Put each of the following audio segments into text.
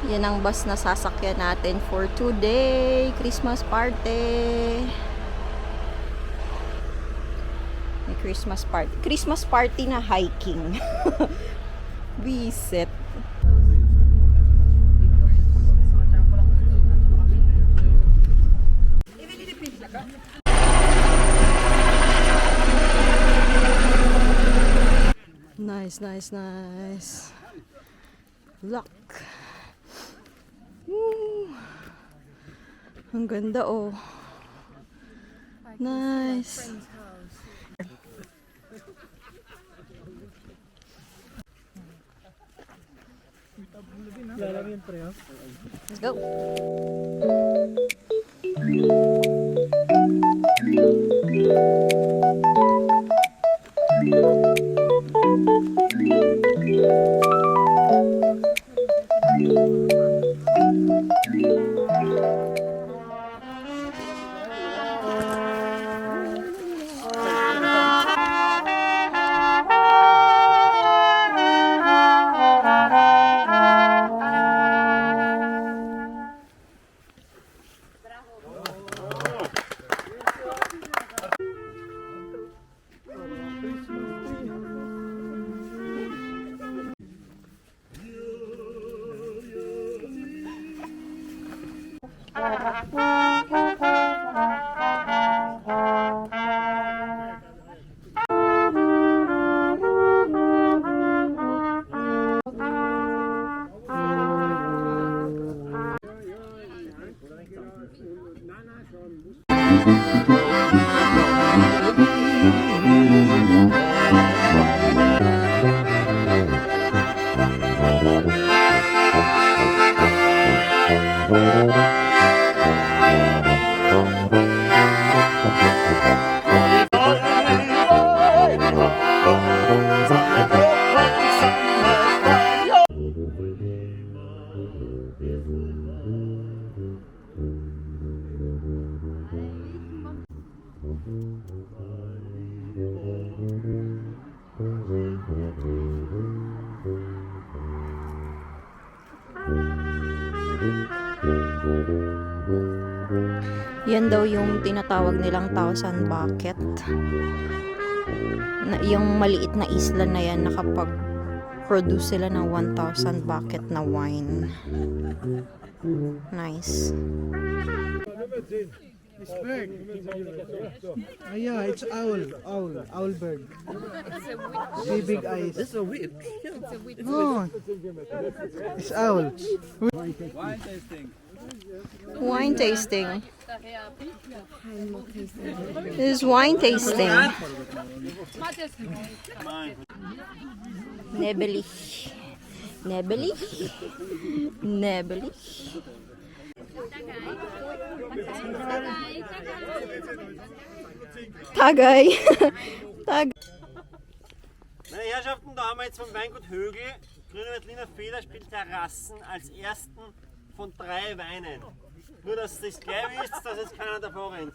Yan ang bus na sasakyan natin for today. Christmas party. May Christmas party. Christmas party na hiking. Visit. Nice, nice, nice. Look. Woo. Ang ganda oh. Nice. Let's go. Yan daw yung tinatawag nilang thousand bucket. Yung maliit na isla na yan nakapag-produce sila ng 1,000 bucket na wine. Nice. It's bird. Yeah, it's owl bird. Big eyes. It's a witch. No, it's owl. Wine tasting. Wine tasting. This is wine tasting. Nebelig. Nebelig. Nebelig. Tagay. Tagay. Meine Herrschaften, da haben wir jetzt vom Weingut Högl, Grüne Veltliner Feder spielt Terrassen als ersten von 3 Weinen. Nur, dass das gleich ist, dass jetzt keiner davor rennt.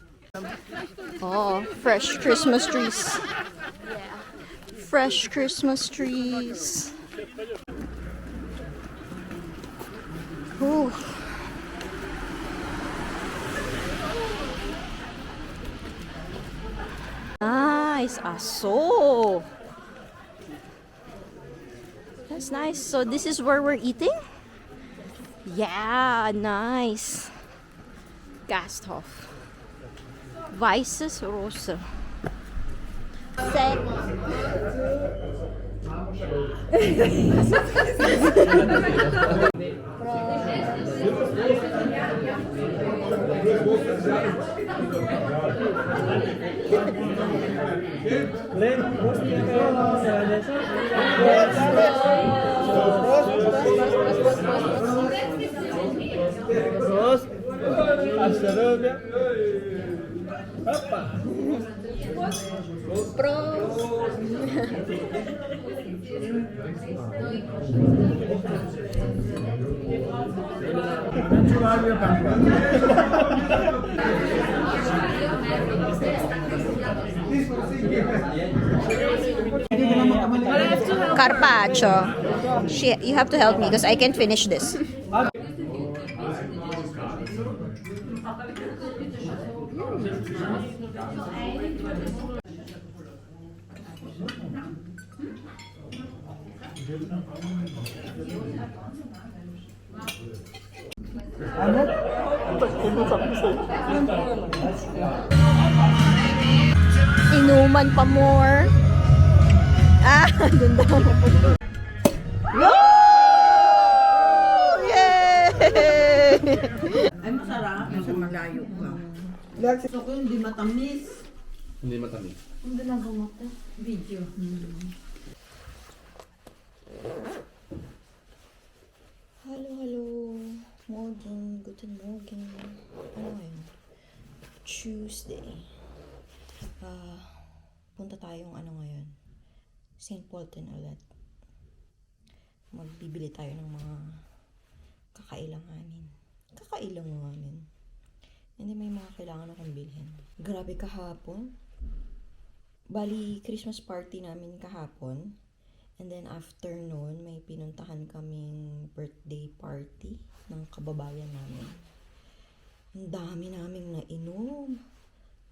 Oh, fresh Christmas trees. Fresh Christmas trees. Ooh. Nice. Aso. That's nice. So this is where we're eating? Yeah, nice. Gasthof. Weißes Rose. Sek. Carpaccio. You have to help me because I can't finish this. Inuman pa more. Ah, dun daw. Yo! Yay! Ay, masarap. Kasi malayo ka. Gusto ko hindi matamis. Hindi matamis. Video. Hello, hello. Morning. Guten Morgen. Ano ngayon? Tuesday. Punta tayong ano ngayon? St. Polten ulit. Magbibili tayo ng mga kakailanganin. Kakailanganin. Hindi may mga kailangan akong bilhin. Grabe kahapon. Bali, Christmas party namin kahapon. And then after noon, may pinuntahan kaming birthday party ng kababayan namin. Ang dami naming nainom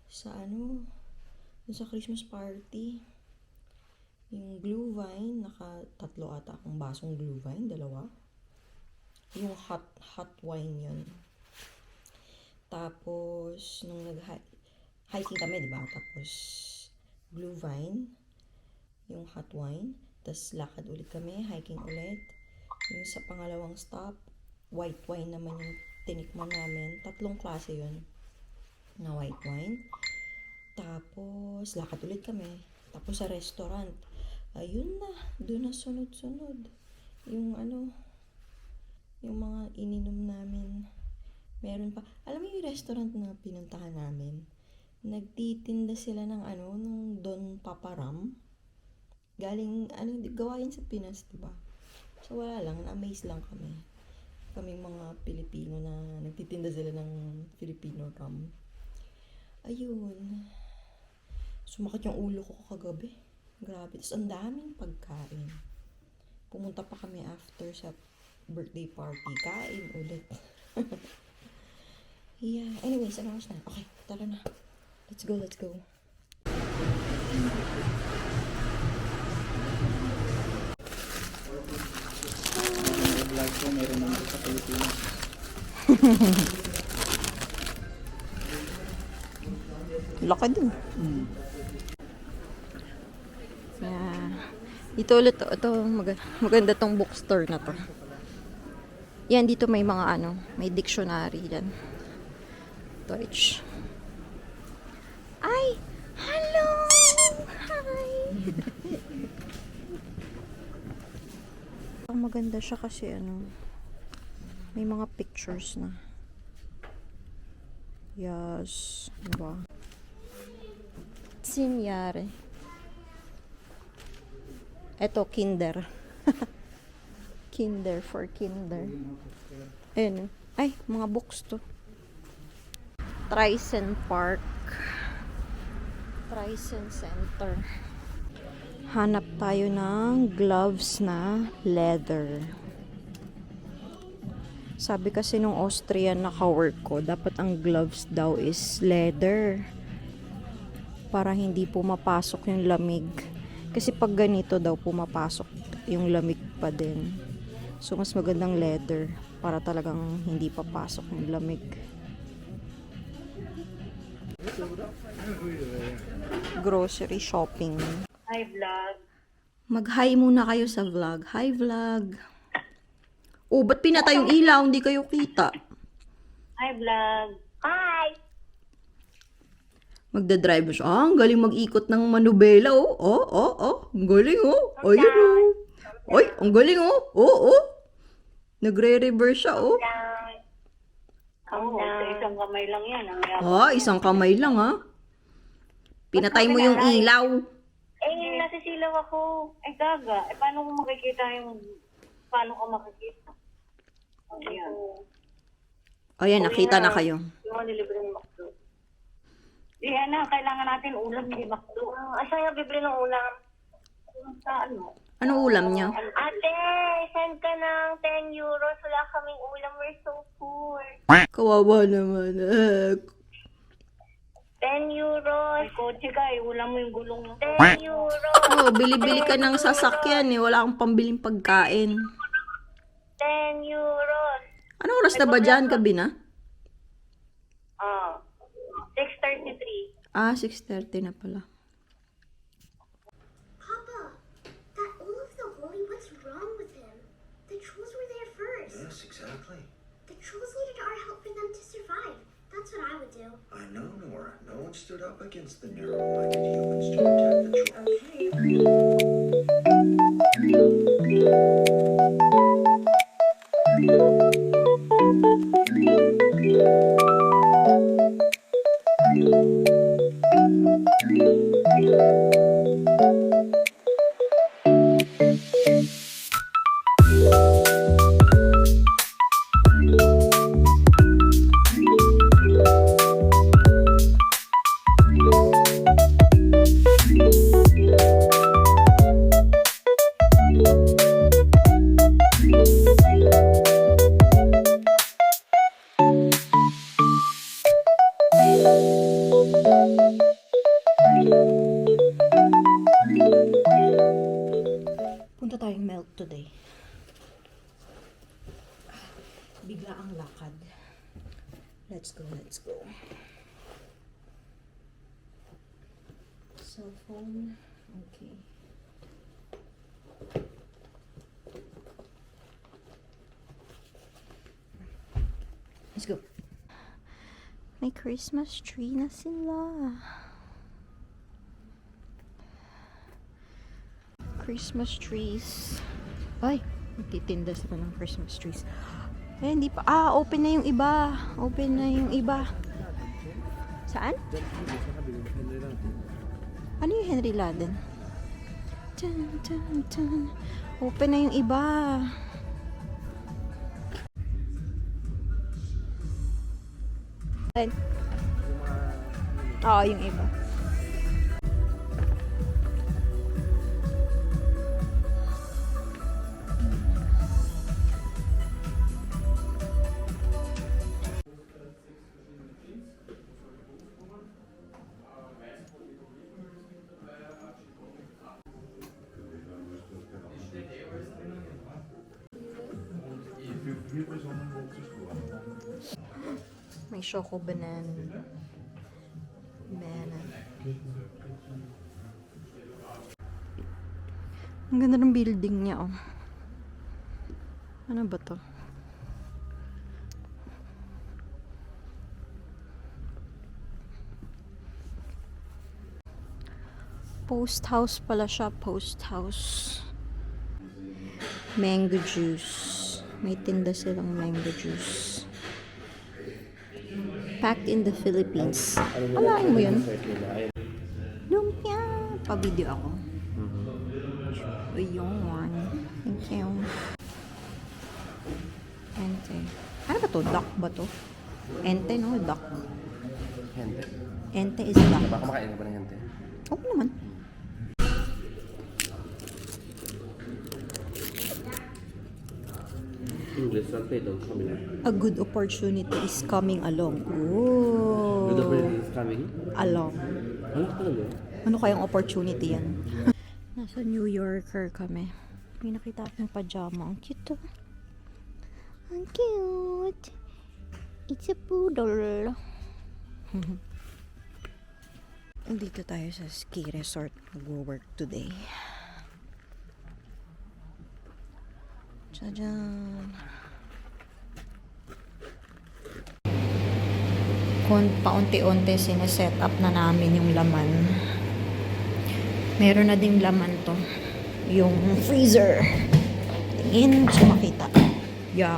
sa dun sa Christmas party. Yung Glühwein, naka-3 ata akong basong Glühwein, 2. Yung hot wine yun. Tapos, nung hiking kami, diba? Tapos, Glühwein, yung hot wine. Tapos, lakad ulit kami, hiking ulit. Yung sa pangalawang stop, white wine naman yung tinikman namin. 3 klase yun na white wine. Tapos, lakad ulit kami. Tapos, sa restaurant, ayun na, doon na sunod-sunod. Yung yung mga ininom namin. Meron pa. Alam mo yung restaurant na pinuntahan namin? Nagtitinda sila ng ng Don Paparam. Galing, gawain sa Pinas, diba? So, wala lang. Na-amaze lang kami. Kaming mga Pilipino na nagtitinda sila ng Filipino rum. Ayun. Sumakit yung ulo ko kagabi. Grabe. Tapos, ang daming pagkain. Pumunta pa kami after sa birthday party. Kain ulit. Yeah. Anyways, ano oras na? Okay, tara na. Let's go, let's go. Vlog ko, meron naman sa Pilipinas. Laki din. Yeah. Dito ulit ito maganda tong bookstore na to. Yan, dito may mga may dictionary yan. Deutsch. Ay! Hello! Hi! Ang maganda siya kasi may mga pictures na. Yes. Diba? Sinyare. Eto, kinder. Kinder for kinder. Ayun. Ay, mga books to. Tryson Park. Tryson Center. Hanap tayo ng gloves na leather. Sabi kasi nung Austrian na ka-work ko, dapat ang gloves daw is leather. Para hindi pumapasok yung lamig. Kasi pag ganito daw pumapasok yung lamig pa din. So mas magandang leather para talagang hindi papasok yung lamig. Grocery shopping. Hi, vlog. Mag-hi muna kayo sa vlog. Hi, vlog. Oh, ba't pinatay yung ilaw? Hindi kayo kita. Hi, vlog. Hi! Magdadrive siya. Ah, ang galing mag-ikot ng manubela, oh. Ang galing, oh. Ayun, oh. Ay, ang galing, oh. Oo. Nagre-reverse siya, oh. Oo, sa isang kamay lang yan. Isang kamay lang, ha. Pinatay mo yung ilaw. Nasisilaw ako. Gaga. Paano ko makikita yung... Paano ko makikita? Ayan. Ayan, nakita na kayo. Yung nilibre ng McDo. Diyan na, kailangan natin ulam, hindi McDo. Asa nga bibili ng ulam? Sa Anong ulam niya? Ate, send ka ng 10 euros. Wala kaming ulam. We're so poor. Kawawa naman. 10 euros. May kotse ka, ulam mo yung gulong mo. 10 euros. Oh, bili-bili ka ng sasakyan eh. Wala kang pambiling pagkain. 10 euros. Anong oras na ba dyan, gabi na? Oh. 6:33. Ah, 6:30 na pala. Papa, that Olaf the Holy, what's wrong with him? The trolls were there first. Yes, exactly. The trolls needed our help for them to survive. That's what I would do. I know, Nora. No one stood up against the narrow-minded humans to protect the trolls. Punta tayong milk today. Bigla ang lakad. Let's go, let's go. Cell phone. Okay. Let's go. May Christmas tree na sila. Christmas trees. Ay, magtitinda sila ng Christmas trees. Eh, hindi pa. Ah, open na yung iba. Open na yung iba. Saan? Ano yung Henry Laden? Dun, dun, dun. Open na yung iba. Oo, yung iba. May choco banana. Ang ganda ng building niya, oh. Ano ba to? Post house pala siya, post house. Mango juice. May tinda silang mango juice. Packed in the Philippines. Alain mo yun? Lumpia. Pa-video ako. Ayun. Thank you. Ente. Ano ba to? Duck ba to? Ente, no? Duck. Hente. Ente is duck. Baka makain ka ba ng hente? Oo naman. English translate daw sa kabila. A good opportunity is coming along. Ooh. Good opportunity is coming? Along. Ano talaga? Ano kayang opportunity yan? Nasa New Yorker kami. May nakita akong pajama. Ang cute, oh. Ang cute. It's a poodle. Dito tayo sa ski resort. Mag-work today. Tadaan. Paunti-unti sineset up na namin yung laman. Meron na ding laman to. Yung freezer. Tingin, gusto makita.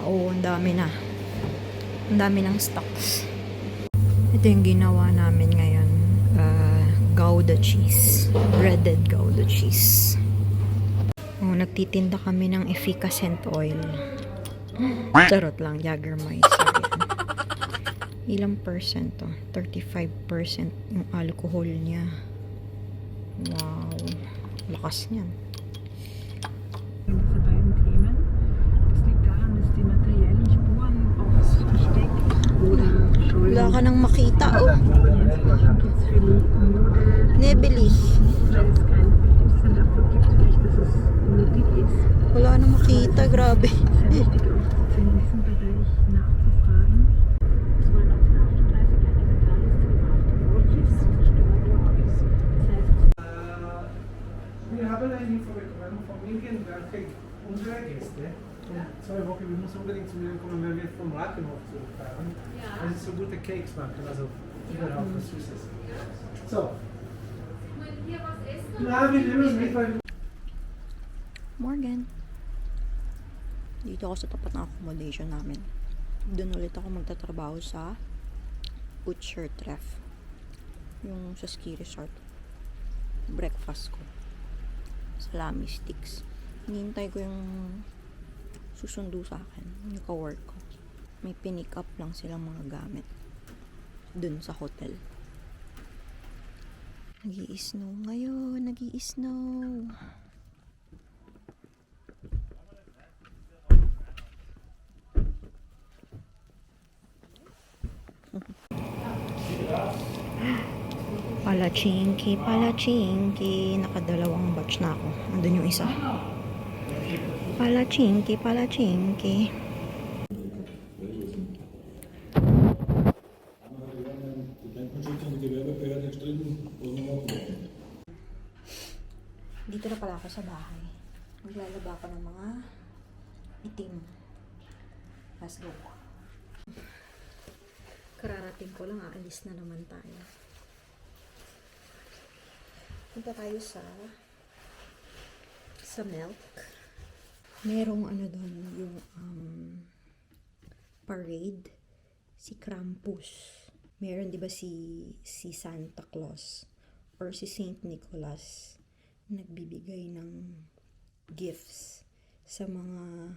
Oo, ang dami na. Ang dami ng stocks. Ito yung ginawa namin ngayon. Gouda cheese. Breaded Gouda cheese. Nagtitinda kami ng efficacent oil. Charot lang, Jagermeister yan. Ilang percent to? 35% yung alcohol niya. Wow. Lakas niyan. Für beiden Themen. Das liegt daran, dass die materiellen Spuren auch versteckt oder schulden. Wala ka nang makita, oh. Nebeli. Wala nang makita, grabe. Wir haben eine Lieferung vom Linken, kijk, unsere Gäste. Und 2 Wochen, wir müssen unbedingt zu mir kommen, wenn wir vom Ratenhof zurückfahren. Weil sie so gute Cakes machen, also überhaupt was Süßes. So. Na, wir nehmen es mit, weil Morgan. Dito ako sa tapat ng accommodation namin. Doon ulit ako magtatrabaho sa Butcher Tref. Yung sa ski resort. Breakfast ko. Salami sticks. Hinihintay ko yung susundo sa akin. Yung ka-work ko. May pinick up lang silang mga gamit. Doon sa hotel. Nag-i-snow ngayon. Nag-i-snow. Palachinki, palachinki. Nakadalawang batch na ako. Andun yung isa. Palachinki, palachinki. Dito na pala ako sa bahay. Maglalaba ako ng mga itim. Let's go. Kararating ko lang, aalis na naman tayo. Punta tayo sa Milk. Merong ano doon, yung parade, si Krampus. Meron 'di ba si Santa Claus or si Saint Nicholas nagbibigay ng gifts sa mga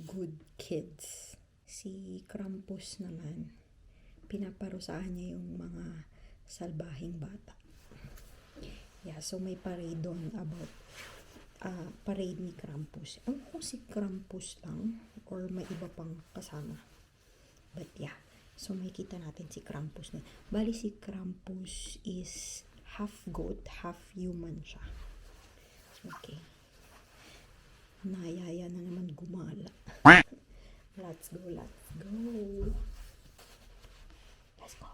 good kids. Si Krampus naman, pinaparusahan niya yung mga salbahing bata. Yeah, so may parade doon about parade ni Krampus. Ewan ko kung si Krampus lang or may iba pang kasama. But yeah, so makikita natin si Krampus na. Bali si Krampus is half goat, half human siya. Okay. Nayaya na naman gumala. Let's go, let's go. Let's go.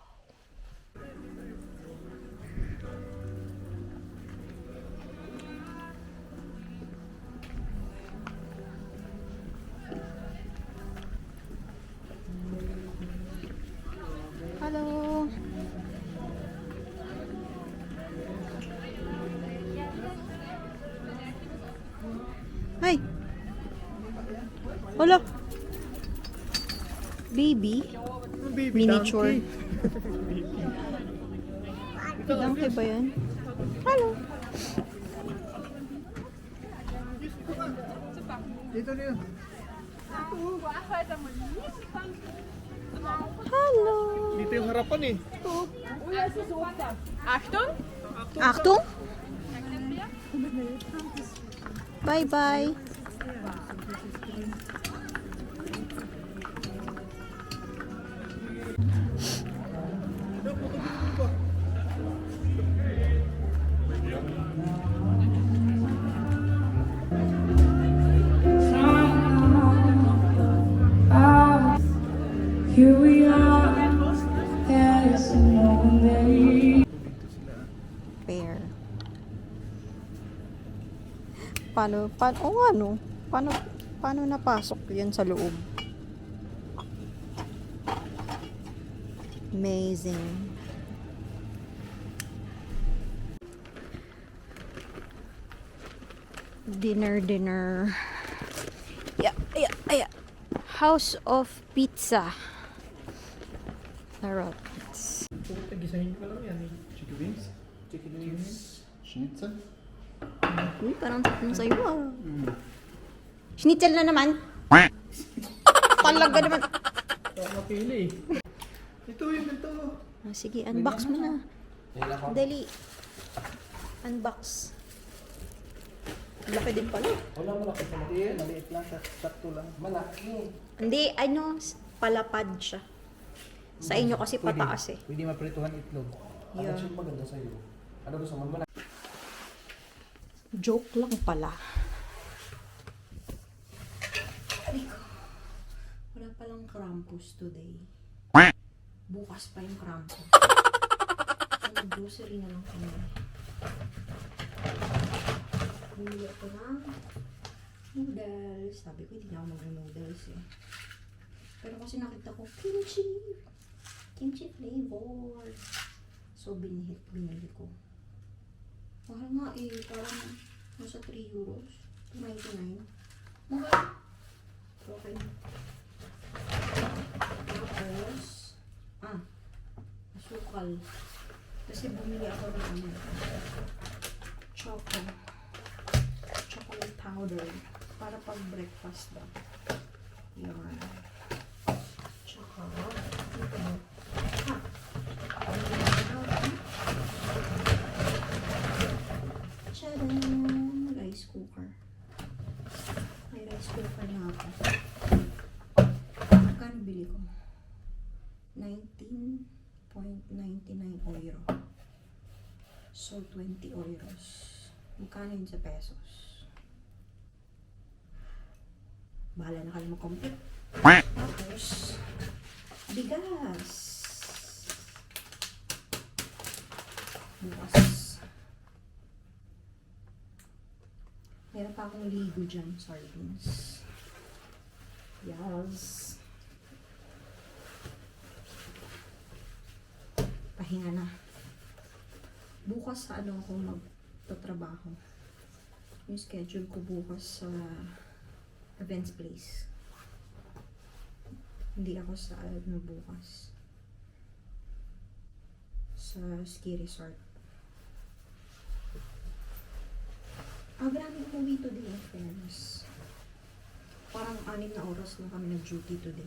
Hello. Hi. Hola. Baby. Miniature. Donkey ba yan? Hello. dito na yun. Hello. Dito yung harapan eh. Achtung. Bye bye. Here we are, there's no way. Fair. Paano napasok yan sa loob? Amazing. Dinner. Yeah. House of Pizza. Sarap. Gisahin ko lang yan eh. Chicken wings? Chicken wings. Schnitzel? Uy, parang sakong sa'yo ah. Schnitzel na naman. Talaga naman. Ito ang napili. Ito yung ito. Sige, unbox mo na. Dali. Unbox. Laki din pala. Wala malaki pa. Maliit lang. Sakto lang. Malaki. Hindi, palapad siya. Sa inyo kasi pataas eh. Pwede maprituhan itlog. Yeah. Ano maganda sa'yo? Ano gusto mo? Joke lang pala. Ay ko. Wala palang Krampus today. Bukas pa yung Krampus. Grocery na lang kami. Bumili ako ng noodles. Sabi ko, hindi na ako mag-noodles eh. Pero kasi nakita ko, kimchi. Kimchi flavor. So, binili ko. Mahal nga eh. Parang nasa 3 euros. 2.99. Mahal. Okay. Tapos, asukal. Kasi bumili ako ng chocolate powder para pag breakfast daw. Yan. Tsaka, tcharam! Rice cooker. May rice cooker na ako. Magkano bili ko? 19.99 euro. So, 20 euros. Magkano yun sa pesos? Bahala na kayo mag-compute. Tapos, bigas. Bukas. Meron pa akong ligo dyan, sardines. Yes. Pahinga na. Bukas sa ano ako magtatrabaho. Yung schedule ko bukas sa events place. Hindi ako sa ano bukas. Sa ski resort. Grabe umuwi today in fairness. Parang 6 na oras lang kami nag-duty today.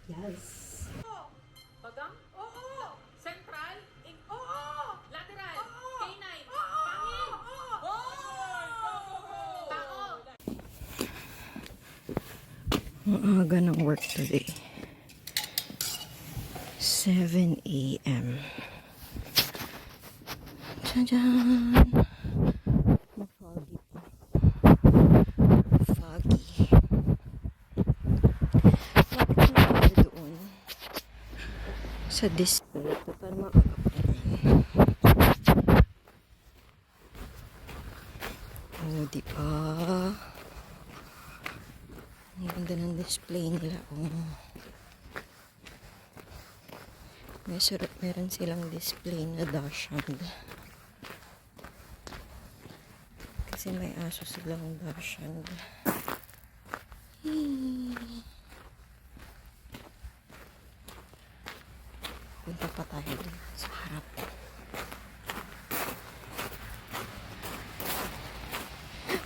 Yes. Bagang? Oo! Central? Oo! Lateral? K9? Pangin? Tao! Ang aga ng work today. 7 a.m. Tadaan! Mag-foggy pa. Foggy. Bakit na doon? Sa display. Para makakapagin. Oh, di ba? Ang ganda ng display nila. Oh. Meron silang display na dashand. Kasi may aso silang dashand. Punta pa tayo dun sa harap.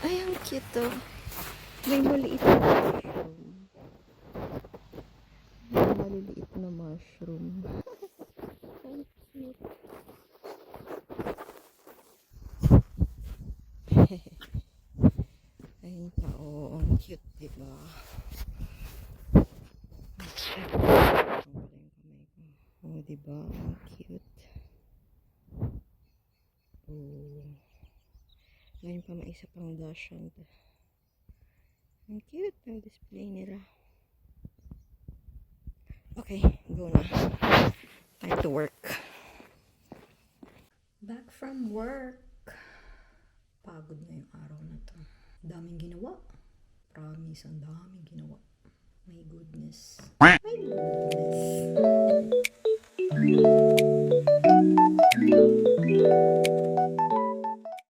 Ay, ang cute oh. May maliit na mushroom. May maliliit na mushroom. Ang cute. Ayun pa, oh, ang cute, diba? Oh, diba? Ang cute. Oh. Ngayon pa may isa pang dashand. Ang cute ng display nila. Okay, go na. Time to work. Back from work. Pagod na yung araw na to. Daming ginawa. Promise, ang daming ginawa. My goodness. My goodness.